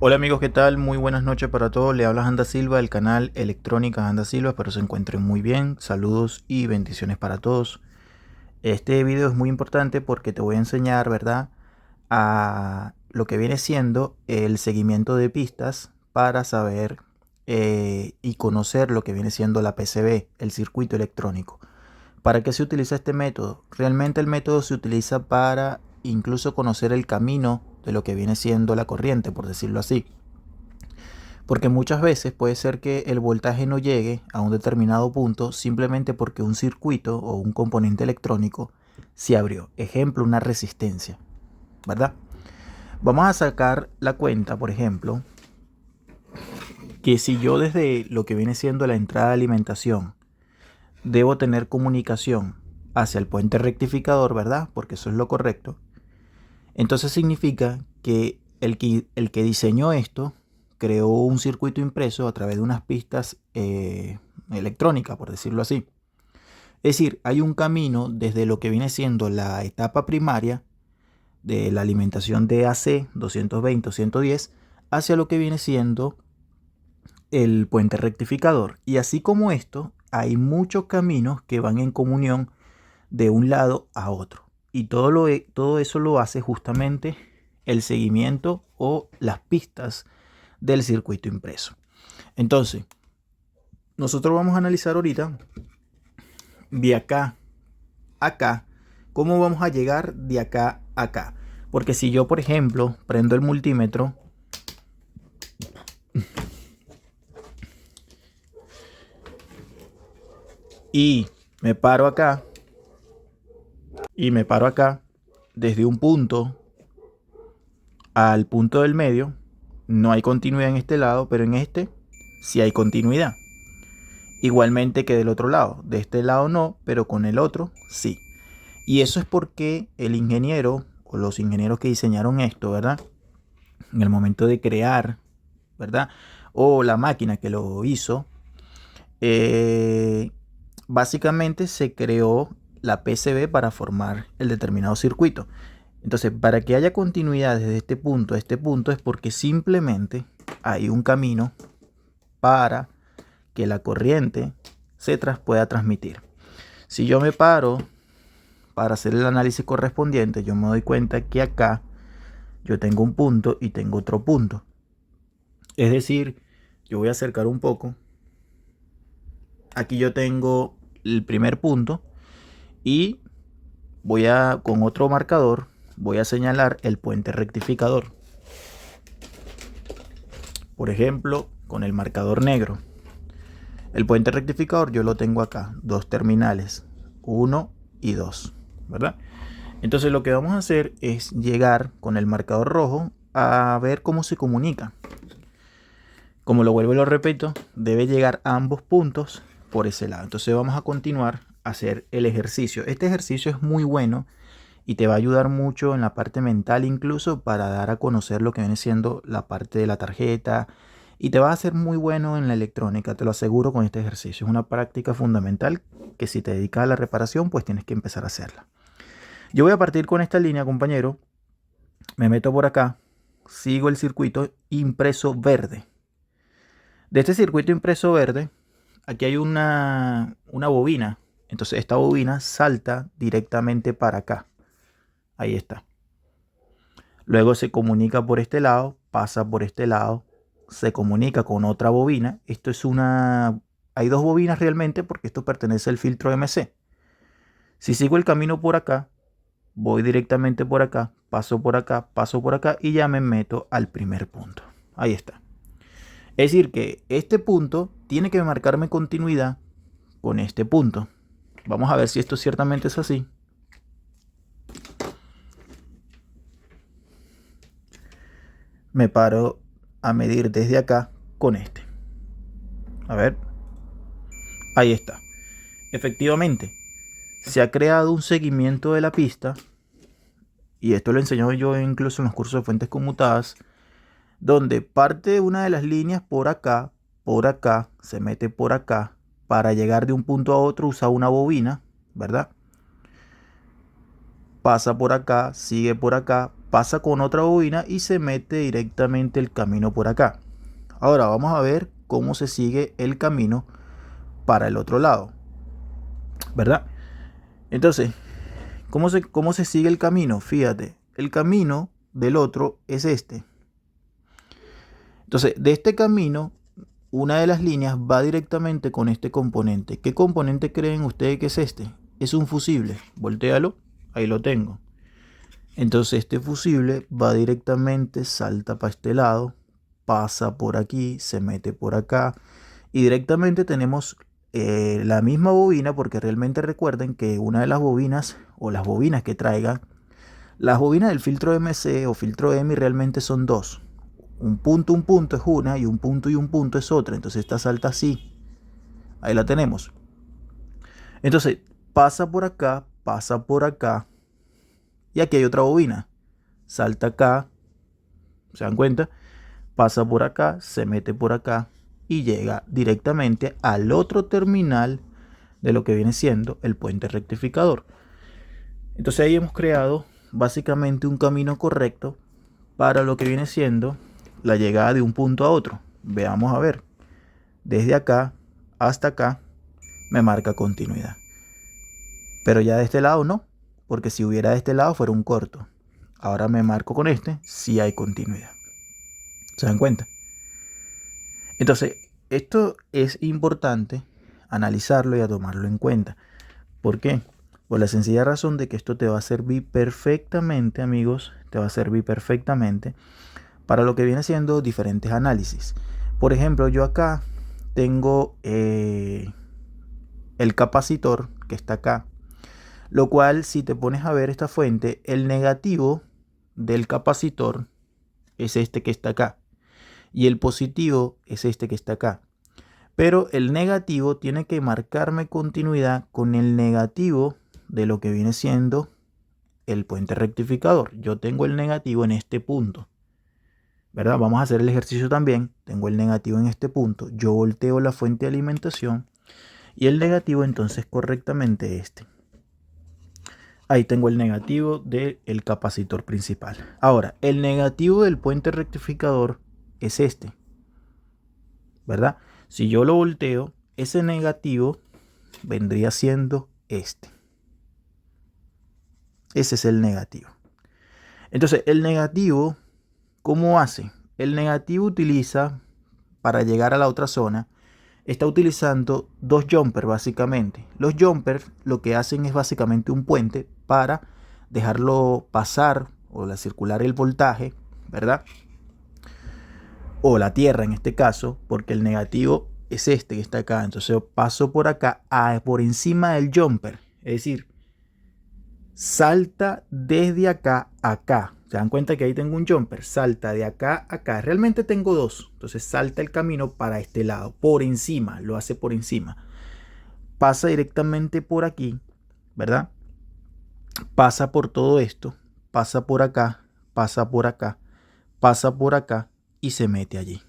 Hola amigos, ¿qué tal? Muy buenas noches para todos. Le habla Anda Silva del canal Electrónica Anda Silva. Espero se encuentren muy bien. Saludos y bendiciones para todos. Este video es muy importante porque te voy a enseñar, ¿verdad? A lo que viene siendo el seguimiento de pistas para saber y conocer lo que viene siendo la PCB, el circuito electrónico. ¿Para qué se utiliza este método? Realmente el método se utiliza para incluso conocer el camino de lo que viene siendo la corriente, por decirlo así. Porque muchas veces puede ser que el voltaje no llegue a un determinado punto simplemente porque un circuito o un componente electrónico se abrió. Ejemplo, una resistencia, ¿verdad? Vamos a sacar la cuenta, por ejemplo, que si yo desde lo que viene siendo la entrada de alimentación debo tener comunicación hacia el puente rectificador, ¿verdad? Porque eso es lo correcto. Entonces significa que el que diseñó esto creó un circuito impreso a través de unas pistas electrónicas, por decirlo así. Es decir, hay un camino desde lo que viene siendo la etapa primaria de la alimentación de AC 220 o 110 hacia lo que viene siendo el puente rectificador. Y así como esto, hay muchos caminos que van en comunión de un lado a otro. Y todo eso lo hace justamente el seguimiento o las pistas del circuito impreso. Entonces, nosotros vamos a analizar ahorita de acá a acá cómo vamos a llegar de acá a acá. Porque si yo, por ejemplo, prendo el multímetro y me paro acá desde un punto al punto del medio, no hay continuidad en este lado, pero en este sí hay continuidad. Igualmente que del otro lado. De este lado no, pero con el otro sí. Y eso es porque el ingeniero o los ingenieros que diseñaron esto, ¿verdad? En el momento de crear, ¿verdad? O la máquina que lo hizo, básicamente se creó la PCB para formar el determinado circuito. Entonces, para que haya continuidad desde este punto a este punto es porque simplemente hay un camino para que la corriente pueda transmitir. Si yo me paro para hacer el análisis correspondiente, yo me doy cuenta que acá yo tengo un punto y tengo otro punto. Es decir, yo voy a acercar un poco. Aquí yo tengo el primer punto y con otro marcador, voy a señalar el puente rectificador. Por ejemplo, con el marcador negro. El puente rectificador yo lo tengo acá, dos terminales, 1 y 2, ¿verdad? Entonces lo que vamos a hacer es llegar con el marcador rojo a ver cómo se comunica. Como lo vuelvo y lo repito, debe llegar a ambos puntos por ese lado. Entonces vamos a continuar a hacer el ejercicio. Este ejercicio es muy bueno y te va a ayudar mucho en la parte mental incluso para dar a conocer lo que viene siendo la parte de la tarjeta, y te va a hacer muy bueno en la electrónica, te lo aseguro con este ejercicio. Es una práctica fundamental que si te dedicas a la reparación, pues tienes que empezar a hacerla. Yo voy a partir con esta línea, compañero. Me meto por acá, sigo el circuito impreso verde. De este circuito impreso verde, aquí hay una bobina. Entonces esta bobina salta directamente para acá. Ahí está. Luego se comunica por este lado, pasa por este lado, se comunica con otra bobina. Hay dos bobinas realmente porque esto pertenece al filtro MC. Si sigo el camino por acá, voy directamente por acá, paso por acá y ya me meto al primer punto. Ahí está. Es decir que este punto tiene que marcarme continuidad con este punto. Vamos a ver si esto ciertamente es así. Me paro a medir desde acá con este. A ver. Ahí está. Efectivamente, se ha creado un seguimiento de la pista, y esto lo enseño yo incluso en los cursos de fuentes conmutadas, donde parte una de las líneas por acá, se mete por acá, para llegar de un punto a otro usa una bobina, ¿verdad? Pasa por acá, sigue por acá, pasa con otra bobina y se mete directamente el camino por acá. Ahora vamos a ver cómo se sigue el camino para el otro lado, ¿verdad? Entonces, ¿cómo se sigue el camino? Fíjate, el camino del otro es este. Entonces, de este camino, una de las líneas va directamente con este componente. ¿Qué componente creen ustedes que es este? Es un fusible. Voltéalo, ahí lo tengo. Entonces este fusible va directamente, salta para este lado, pasa por aquí, se mete por acá y directamente tenemos la misma bobina, porque realmente recuerden que una de las bobinas o las bobinas que traigan, las bobinas del filtro MC o filtro EMI realmente son dos. Un punto es una y un punto es otra. Entonces esta salta así. Ahí la tenemos. Entonces pasa por acá y aquí hay otra bobina. Salta acá, ¿se dan cuenta? Pasa por acá, se mete por acá y llega directamente al otro terminal de lo que viene siendo el puente rectificador. Entonces ahí hemos creado básicamente un camino correcto para lo que viene siendo la llegada de un punto a otro. Veamos a ver. Desde acá hasta acá me marca continuidad. Pero ya de este lado no, porque si hubiera de este lado fuera un corto. Ahora me marco con este, si hay continuidad. ¿Se dan cuenta? Entonces, esto es importante analizarlo y a tomarlo en cuenta. ¿Por qué? Por la sencilla razón de que esto te va a servir perfectamente, amigos, te va a servir perfectamente para lo que viene siendo diferentes análisis. Por ejemplo, yo acá tengo el capacitor que está acá, lo cual si te pones a ver esta fuente, el negativo del capacitor es este que está acá y el positivo es este que está acá. Pero el negativo tiene que marcarme continuidad con el negativo de lo que viene siendo el puente rectificador. Yo tengo el negativo en este punto, ¿verdad? Vamos a hacer el ejercicio también. Tengo el negativo en este punto. Yo volteo la fuente de alimentación y el negativo entonces correctamente este. Ahí tengo el negativo del capacitor principal. Ahora, el negativo del puente rectificador es este, ¿verdad? Si yo lo volteo, ese negativo vendría siendo este. Ese es el negativo. Entonces, el negativo, ¿cómo hace? El negativo utiliza, para llegar a la otra zona, está utilizando dos jumpers básicamente. Los jumpers lo que hacen es básicamente un puente para dejarlo pasar o circular el voltaje, ¿verdad? O la tierra en este caso, porque el negativo es este que está acá. Entonces paso por acá por encima del jumper. Es decir, salta desde acá a acá. Se dan cuenta que ahí tengo un jumper. Salta de acá a acá. Realmente tengo dos. Entonces salta el camino para este lado. Por encima. Lo hace por encima. Pasa directamente por aquí. ¿Verdad? Pasa por todo esto. Pasa por acá. Pasa por acá. Pasa por acá. Y se mete allí.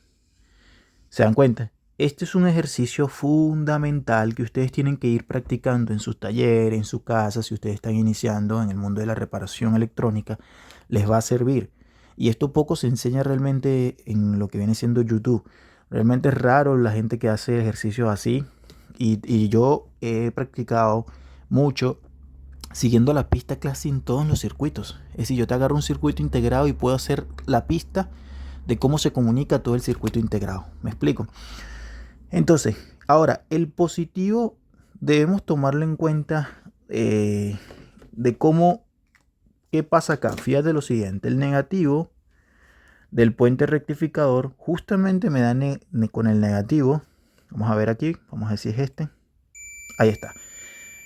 ¿Se dan cuenta? Este es un ejercicio fundamental que ustedes tienen que ir practicando en sus talleres, en su casa, si ustedes están iniciando en el mundo de la reparación electrónica, les va a servir. Y esto poco se enseña realmente en lo que viene siendo YouTube. Realmente es raro la gente que hace ejercicios así. Y yo he practicado mucho siguiendo la pista casi en todos los circuitos. Es decir, yo te agarro un circuito integrado y puedo hacer la pista de cómo se comunica todo el circuito integrado. ¿Me explico? Entonces, ahora, el positivo debemos tomarlo en cuenta de cómo, qué pasa acá. Fíjate lo siguiente, el negativo del puente rectificador justamente me da con el negativo. Vamos a ver aquí, vamos a ver si es este. Ahí está.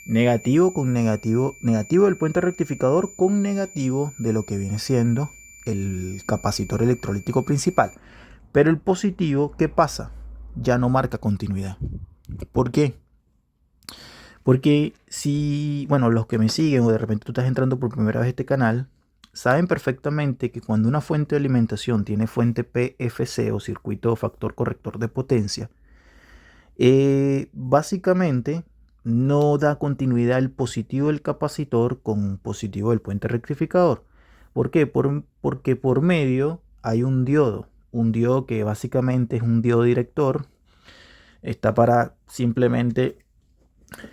Negativo con negativo, negativo del puente rectificador con negativo de lo que viene siendo el capacitor electrolítico principal. Pero el positivo, ¿qué pasa? Ya no marca continuidad. ¿Por qué? Porque si, bueno, los que me siguen o de repente tú estás entrando por primera vez a este canal, saben perfectamente que cuando una fuente de alimentación tiene fuente PFC o circuito factor corrector de potencia, básicamente no da continuidad el positivo del capacitor con positivo del puente rectificador. ¿Por qué? Porque por medio hay un diodo que básicamente es un diodo director. Está para simplemente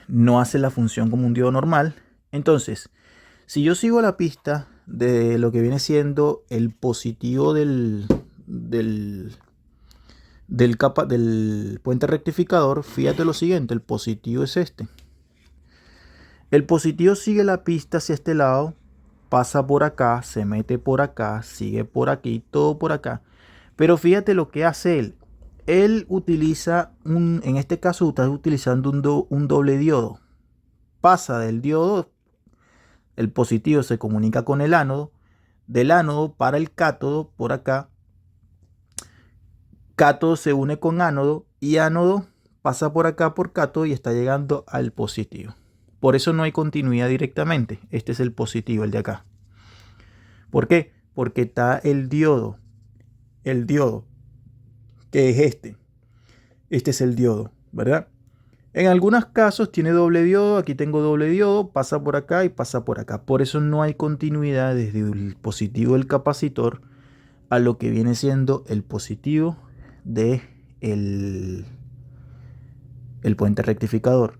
no hace la función como un diodo normal. Entonces, si yo sigo la pista de lo que viene siendo el positivo del puente rectificador, fíjate lo siguiente, el positivo es este. El positivo sigue la pista hacia este lado, pasa por acá, se mete por acá, sigue por aquí, todo por acá. Pero fíjate lo que hace él. Él utiliza en este caso está utilizando un doble diodo. Pasa del diodo, el positivo se comunica con el ánodo, del ánodo para el cátodo por acá. Cátodo se une con ánodo y ánodo pasa por acá por cátodo y está llegando al positivo. Por eso no hay continuidad directamente. Este es el positivo, el de acá. ¿Por qué? Porque está el diodo, que es este. Este es el diodo, ¿verdad? En algunos casos tiene doble diodo, aquí tengo doble diodo, pasa por acá y pasa por acá. Por eso no hay continuidad desde el positivo del capacitor a lo que viene siendo el positivo de el puente rectificador.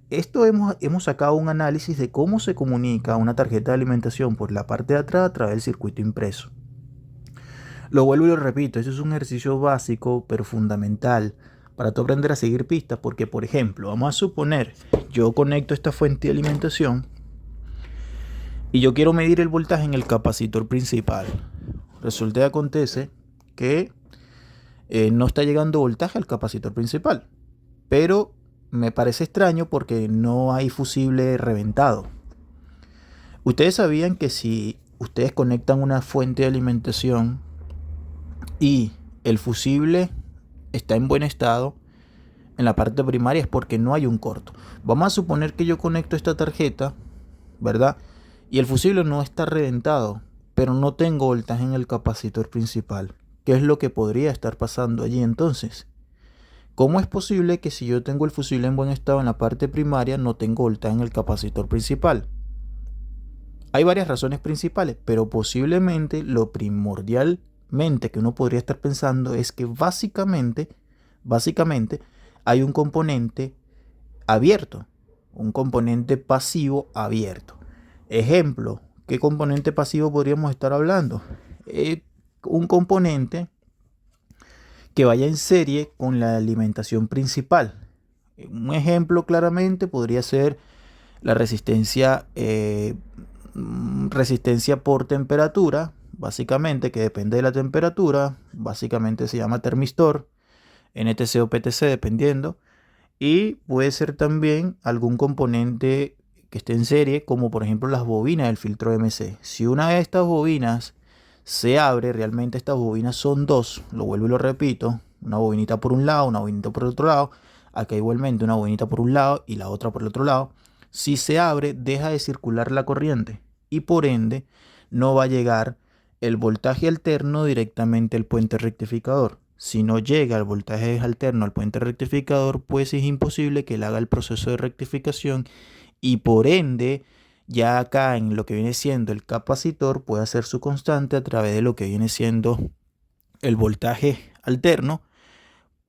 Esto hemos sacado un análisis de cómo se comunica una tarjeta de alimentación por la parte de atrás a través del circuito impreso. Lo vuelvo y lo repito, eso es un ejercicio básico pero fundamental para tú aprender a seguir pistas, porque por ejemplo, vamos a suponer, yo conecto esta fuente de alimentación y yo quiero medir el voltaje en el capacitor principal. Resulta y acontece que no está llegando voltaje al capacitor principal, pero me parece extraño porque no hay fusible reventado. Ustedes sabían que si ustedes conectan una fuente de alimentación y el fusible está en buen estado en la parte primaria, es porque no hay un corto. Vamos a suponer que yo conecto esta tarjeta, ¿verdad? Y el fusible no está reventado, pero no tengo voltaje en el capacitor principal. ¿Qué es lo que podría estar pasando allí entonces? ¿Cómo es posible que si yo tengo el fusible en buen estado en la parte primaria no tengo voltaje en el capacitor principal? Hay varias razones principales, pero posiblemente lo primordialmente que uno podría estar pensando es que básicamente hay un componente abierto, un componente pasivo abierto. Ejemplo, ¿qué componente pasivo podríamos estar hablando? Un componente que vaya en serie con la alimentación principal. Un ejemplo claramente podría ser la resistencia por temperatura, básicamente, que depende de la temperatura, básicamente se llama termistor, NTC o PTC dependiendo, y puede ser también algún componente que esté en serie, como por ejemplo las bobinas del filtro MC. Si una de estas bobinas se abre, realmente estas bobinas son dos, lo vuelvo y lo repito, una bobinita por un lado, una bobinita por el otro lado, acá igualmente una bobinita por un lado y la otra por el otro lado. Si se abre, deja de circular la corriente y por ende no va a llegar el voltaje alterno directamente al puente rectificador. Si no llega el voltaje alterno al puente rectificador, pues es imposible que él haga el proceso de rectificación y por ende ya acá en lo que viene siendo el capacitor puede hacer su constante a través de lo que viene siendo el voltaje alterno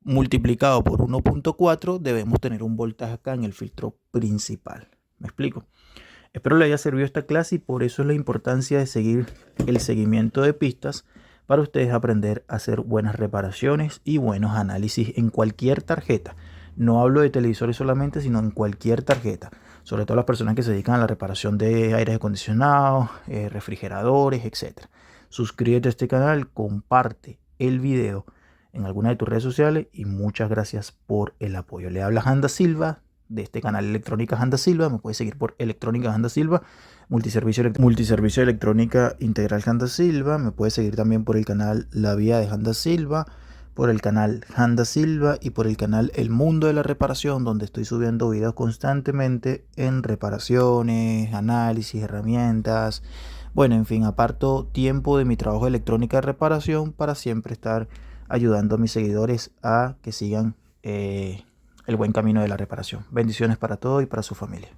multiplicado por 1.4, debemos tener un voltaje acá en el filtro principal. ¿Me explico? Espero le haya servido esta clase y por eso es la importancia de seguir el seguimiento de pistas para ustedes aprender a hacer buenas reparaciones y buenos análisis en cualquier tarjeta. No hablo de televisores solamente, sino en cualquier tarjeta. Sobre todo las personas que se dedican a la reparación de aires acondicionados, refrigeradores, etc. Suscríbete a este canal, comparte el video en alguna de tus redes sociales y muchas gracias por el apoyo. Le habla Handa Silva de este canal Electrónica Handa Silva. Me puedes seguir por Electrónica Handa Silva, multiservicio de electrónica integral Handa Silva. Me puedes seguir también por el canal La Vía de Handa Silva, por el canal Handa Silva y por el canal El Mundo de la Reparación, donde estoy subiendo videos constantemente en reparaciones, análisis, herramientas. Bueno, en fin, aparto tiempo de mi trabajo de electrónica de reparación para siempre estar ayudando a mis seguidores a que sigan el buen camino de la reparación. Bendiciones para todos y para su familia.